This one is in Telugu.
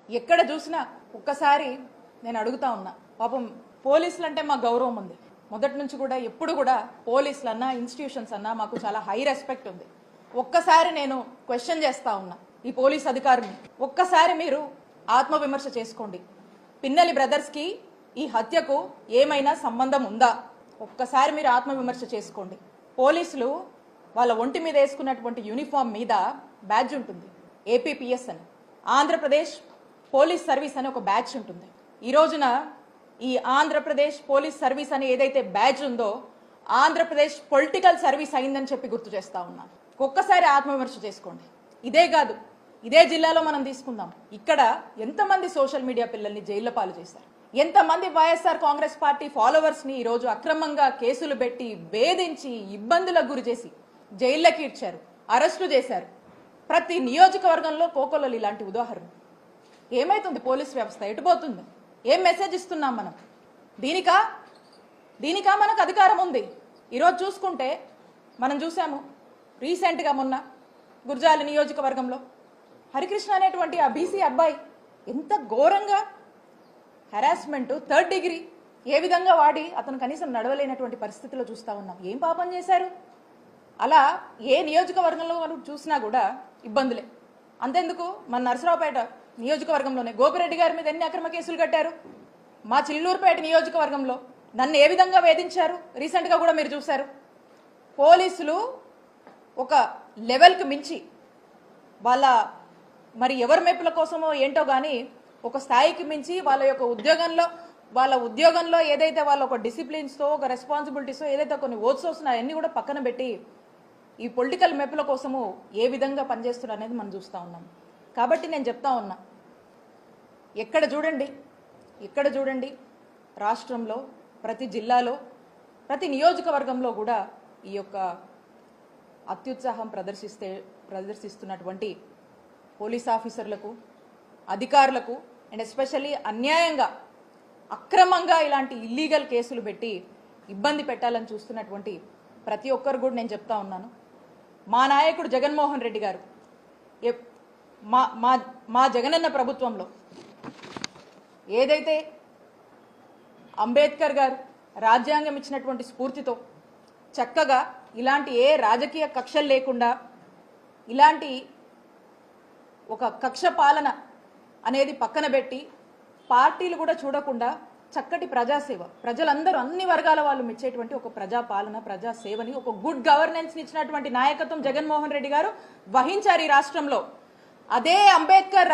ఎక్కడ చూసినా ఒక్కసారి నేను అడుగుతా ఉన్నా, పాపం పోలీసులు అంటే మా గౌరవం ఉంది. మొదటి నుంచి కూడా ఎప్పుడు కూడా పోలీసులు అన్నా ఇన్స్టిట్యూషన్స్ అన్నా మాకు చాలా హై రెస్పెక్ట్ ఉంది. ఒక్కసారి నేను క్వశ్చన్ చేస్తా ఉన్నా ఈ పోలీస్ అధికారులు, ఒక్కసారి మీరు ఆత్మవిమర్శ చేసుకోండి. పిన్నెల్లి బ్రదర్స్కి ఈ హత్యకు ఏమైనా సంబంధం ఉందా? ఒక్కసారి మీరు ఆత్మవిమర్శ చేసుకోండి. పోలీసులు వాళ్ళ ఒంటి మీద వేసుకున్నటువంటి యూనిఫామ్ మీద బ్యాడ్జ్ ఉంటుంది, ఏపీపీఎస్ అని, ఆంధ్రప్రదేశ్ పోలీస్ సర్వీస్ అని ఒక బ్యాడ్జ్ ఉంటుంది. ఈ రోజున ఈ ఆంధ్రప్రదేశ్ పోలీస్ సర్వీస్ అని ఏదైతే బ్యాడ్జ్ ఉందో ఆంధ్రప్రదేశ్ పొలిటికల్ సర్వీస్ అయిందని చెప్పి గుర్తు చేస్తా ఉన్నాను. ఒక్కసారి ఆత్మవిమర్శ చేసుకోండి. ఇదే కాదు, ఇదే జిల్లాలో మనం తీసుకుందాం, ఇక్కడ ఎంతమంది సోషల్ మీడియా పిల్లల్ని జైళ్ల పాలు చేశారు, ఎంతమంది వైఎస్ఆర్ కాంగ్రెస్ పార్టీ ఫాలోవర్స్ ని ఈరోజు అక్రమంగా కేసులు పెట్టి వేధించి ఇబ్బందులకు గురి చేసి జైళ్ళకి ఇచ్చారు, అరెస్టు చేశారు. ప్రతి నియోజకవర్గంలో కోకొల్లలు ఇలాంటి ఉదాహరణ. ఏమైతుంది పోలీస్ వ్యవస్థ? ఎటుపోతుంది? ఏం మెసేజ్ ఇస్తున్నాం మనం? దీనికా మనకు అధికారం ఉంది? ఈరోజు చూసుకుంటే మనం చూసాము, రీసెంట్గా మొన్న గుర్జాల నియోజకవర్గంలో హరికృష్ణ అనేటువంటి ఆ బీసీ అబ్బాయి ఎంత ఘోరంగా హెరాస్మెంట్, థర్డ్ డిగ్రీ ఏ విధంగా వాడి అతను కనీసం నడవలేనటువంటి పరిస్థితిలో చూస్తూ ఉన్నాం. ఏం పాపం చేశారు? అలా ఏ నియోజకవర్గంలో మనం చూసినా కూడా ఇబ్బందులే. అంతెందుకు, మన నరసరావుపేట నియోజకవర్గంలోనే గోపిరెడ్డి గారి మీద ఎన్ని అక్రమ కేసులు కట్టారు. మా చిల్లూరుపేట నియోజకవర్గంలో నన్ను ఏ విధంగా వేధించారు రీసెంట్గా కూడా మీరు చూశారు. పోలీసులు ఒక లెవెల్కి మించి వాళ్ళ మరి ఎవరి మెప్పుల కోసమో ఏంటో కానీ ఒక స్థాయికి మించి వాళ్ళ ఉద్యోగంలో ఏదైతే వాళ్ళ ఒక డిసిప్లిన్స్తో ఒక రెస్పాన్సిబిలిటీస్తో ఏదైతే కొన్ని ఓట్స్ వస్తున్నాయో అన్నీ కూడా పక్కన పెట్టి ఈ పొలిటికల్ మెప్పుల కోసము ఏ విధంగా పనిచేస్తున్నారు అనేది మనం చూస్తూ ఉన్నాం. కాబట్టి నేను చెప్తా ఉన్నా, ఎక్కడ చూడండి రాష్ట్రంలో ప్రతి జిల్లాలో ప్రతి నియోజకవర్గంలో కూడా ఈ యొక్క అత్యుత్సాహం ప్రదర్శిస్తున్నటువంటి పోలీస్ ఆఫీసర్లకు, అధికారులకు అండ్ ఎస్పెషల్లీ అన్యాయంగా అక్రమంగా ఇలాంటి ఇల్లీగల్ కేసులు పెట్టి ఇబ్బంది పెట్టాలని చూస్తున్నటువంటి ప్రతి ఒక్కరు కూడా నేను చెప్తా ఉన్నాను, మా నాయకుడు జగన్మోహన్ రెడ్డి గారు మా జగనన్న ప్రభుత్వంలో ఏదైతే అంబేద్కర్ గారు రాజ్యాంగం ఇచ్చినటువంటి స్ఫూర్తితో చక్కగా ఇలాంటి ఏ రాజకీయ కక్షలు లేకుండా ఇలాంటి ఒక కక్ష పాలన అనేది పక్కన పెట్టి పార్టీలు కూడా చూడకుండా చక్కటి ప్రజాసేవ, ప్రజలందరూ అన్ని వర్గాల వాళ్ళు మెచ్చేటువంటి ఒక ప్రజాపాలన, ప్రజాసేవని, ఒక గుడ్ గవర్నెన్స్ని ఇచ్చినటువంటి నాయకత్వం జగన్మోహన్ రెడ్డి గారు వహించారు ఈ రాష్ట్రంలో. అదే అంబేద్కర్